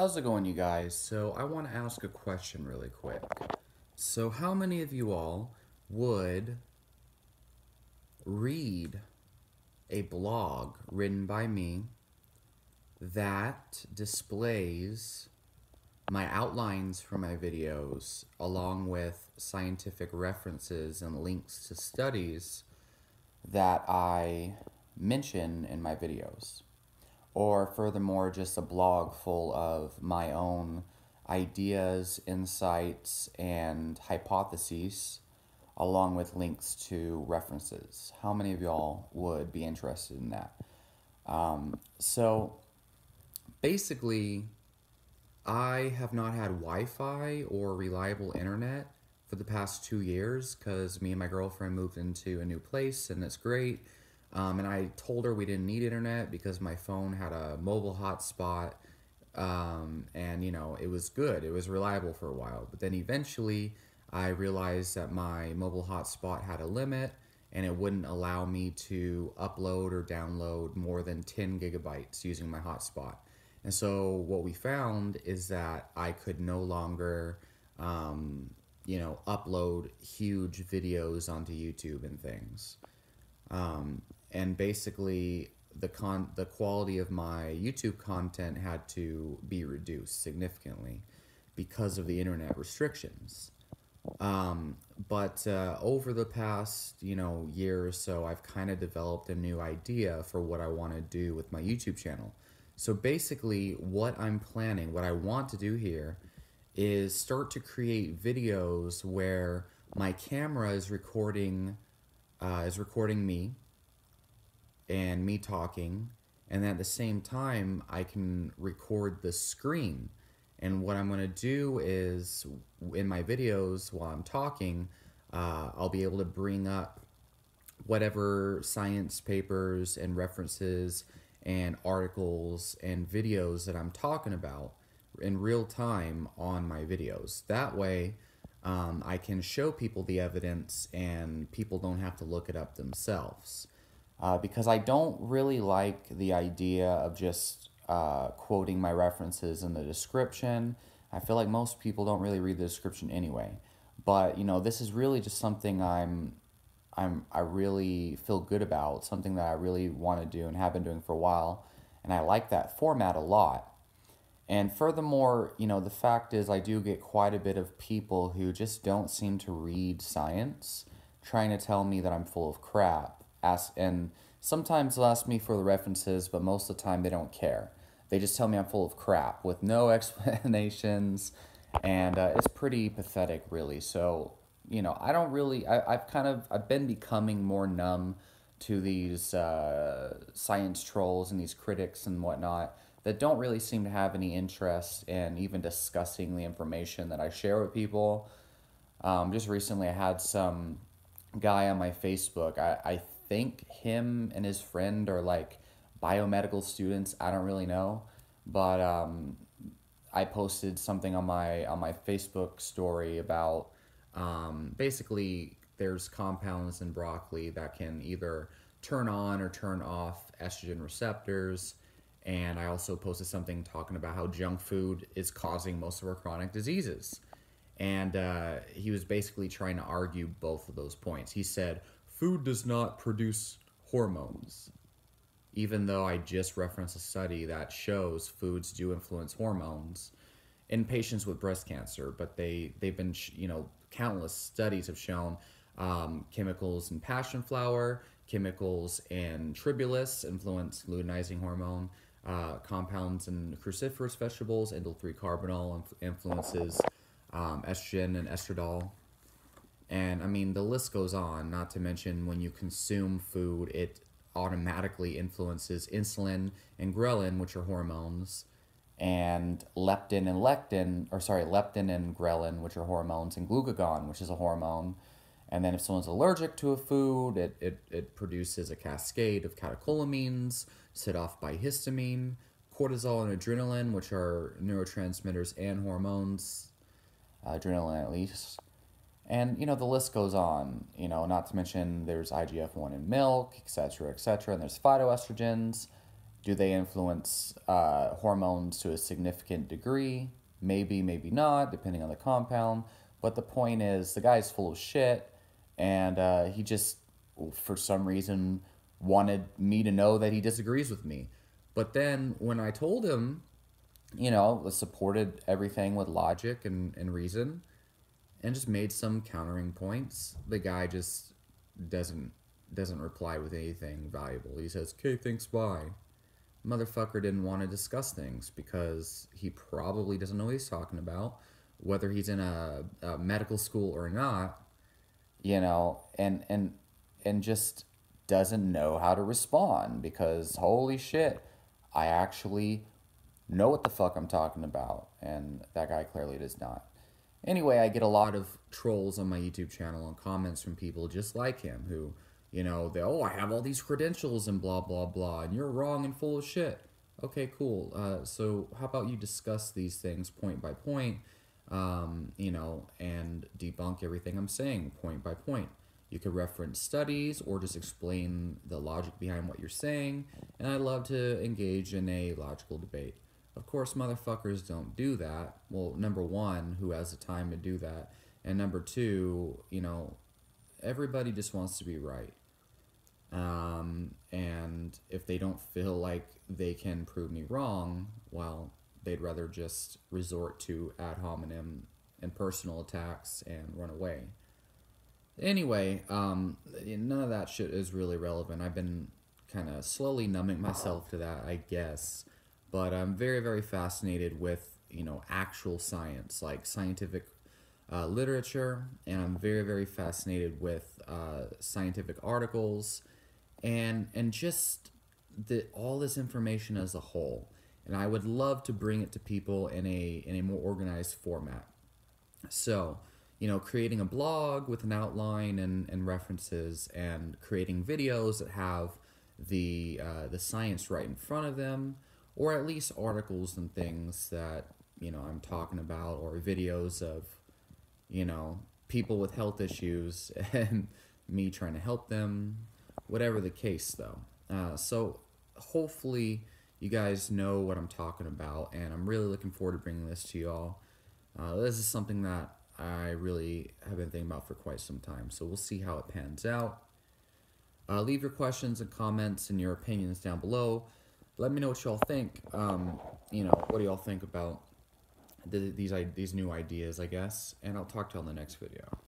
How's it going, you guys? So, I want to ask a question really quick. So, how many of you all would read a blog written by me that displays my outlines for my videos along with scientific references and links to studies that I mention in my videos? Or furthermore, just a blog full of my own ideas, insights, and hypotheses, along with links to references. How many of y'all would be interested in that? So basically, I have not had Wi Fi or reliable internet for the past 2 years because me and my girlfriend moved into a new place and it's great. And I told her we didn't need internet because my phone had a mobile hotspot, and it was good. It was reliable for a while. But then eventually I realized that my mobile hotspot had a limit and it wouldn't allow me to upload or download more than 10 gigabytes using my hotspot. And so what we found is that I could no longer, upload huge videos onto YouTube and things. And basically, the quality of my YouTube content had to be reduced significantly because of the internet restrictions. But over the past, year or so, I've kind of developed a new idea for what I want to do with my YouTube channel. So basically, what I'm planning, what I want to do here, is start to create videos where my camera is recording me and me talking, and at the same time, I can record the screen. And what I'm going to do is, in my videos while I'm talking, I'll be able to bring up whatever science papers and references and articles and videos that I'm talking about in real time on my videos. That way, I can show people the evidence and people don't have to look it up themselves. Because I don't really like the idea of just quoting my references in the description. I feel like most people don't really read the description anyway. But this is really just something I really feel good about, something that I really want to do and have been doing for a while, and I like that format a lot. And furthermore, the fact is I do get quite a bit of people who just don't seem to read science, trying to tell me that I'm full of crap. And sometimes they'll ask me for the references, but most of the time they don't care. They just tell me I'm full of crap with no explanations, and it's pretty pathetic, really. So, I don't really. I've been becoming more numb to these science trolls and these critics and whatnot that don't really seem to have any interest in even discussing the information that I share with people. Just recently, I had some guy on my Facebook. I think him and his friend are like biomedical students. I don't really know, but I posted something on my Facebook story about basically there's compounds in broccoli that can either turn on or turn off estrogen receptors. And I also posted something talking about how junk food is causing most of our chronic diseases. And he was basically trying to argue both of those points. He said, food does not produce hormones, even though I just referenced a study that shows foods do influence hormones in patients with breast cancer. But they've been, countless studies have shown chemicals in passion flower, chemicals in tribulus influence luteinizing hormone, compounds in cruciferous vegetables, indole-3-carbinol influences estrogen and estradiol. And I mean, the list goes on, not to mention when you consume food, it automatically influences insulin and ghrelin, which are hormones, and leptin and ghrelin, which are hormones, and glucagon, which is a hormone. And then if someone's allergic to a food, it produces a cascade of catecholamines set off by histamine, cortisol, and adrenaline, which are neurotransmitters and hormones, adrenaline at least. And, the list goes on, not to mention there's IGF-1 in milk, etc., etc., and there's phytoestrogens. Do they influence hormones to a significant degree? Maybe, maybe not, depending on the compound. But the point is, the guy's full of shit, and he just, for some reason, wanted me to know that he disagrees with me. But then when I told him, supported everything with logic and reason, and just made some countering points, the guy just doesn't doesn't reply with anything valuable. He says, "Okay, thanks, bye." Motherfucker didn't want to discuss things because he probably doesn't know what he's talking about, whether he's in a medical school or not, and just doesn't know how to respond because holy shit, I actually know what the fuck I'm talking about, and that guy clearly does not. Anyway, I get a lot of trolls on my YouTube channel and comments from people just like him who, I have all these credentials and blah, blah, blah, and you're wrong and full of shit. Okay, cool. So how about you discuss these things point by point, and debunk everything I'm saying point by point. You could reference studies or just explain the logic behind what you're saying, and I love to engage in a logical debate. Of course, motherfuckers don't do that. Well, number one, who has the time to do that? And number two, everybody just wants to be right. And if they don't feel like they can prove me wrong, well, they'd rather just resort to ad hominem and personal attacks and run away. Anyway, none of that shit is really relevant. I've been kind of slowly numbing myself to that, I guess. But I'm very, very fascinated with, actual science, like scientific literature, and I'm very, very fascinated with scientific articles, and just all this information as a whole. And I would love to bring it to people in a more organized format. So, creating a blog with an outline and references, and creating videos that have the science right in front of them, or at least articles and things that I'm talking about, or videos of people with health issues and me trying to help them, whatever the case though. So hopefully you guys know what I'm talking about, and I'm really looking forward to bringing this to y'all. This is something that I really have been thinking about for quite some time, so we'll see how it pans out. Leave your questions and comments and your opinions down below. Let me know what y'all think. What do y'all think about these new ideas, I guess, and I'll talk to y'all in the next video.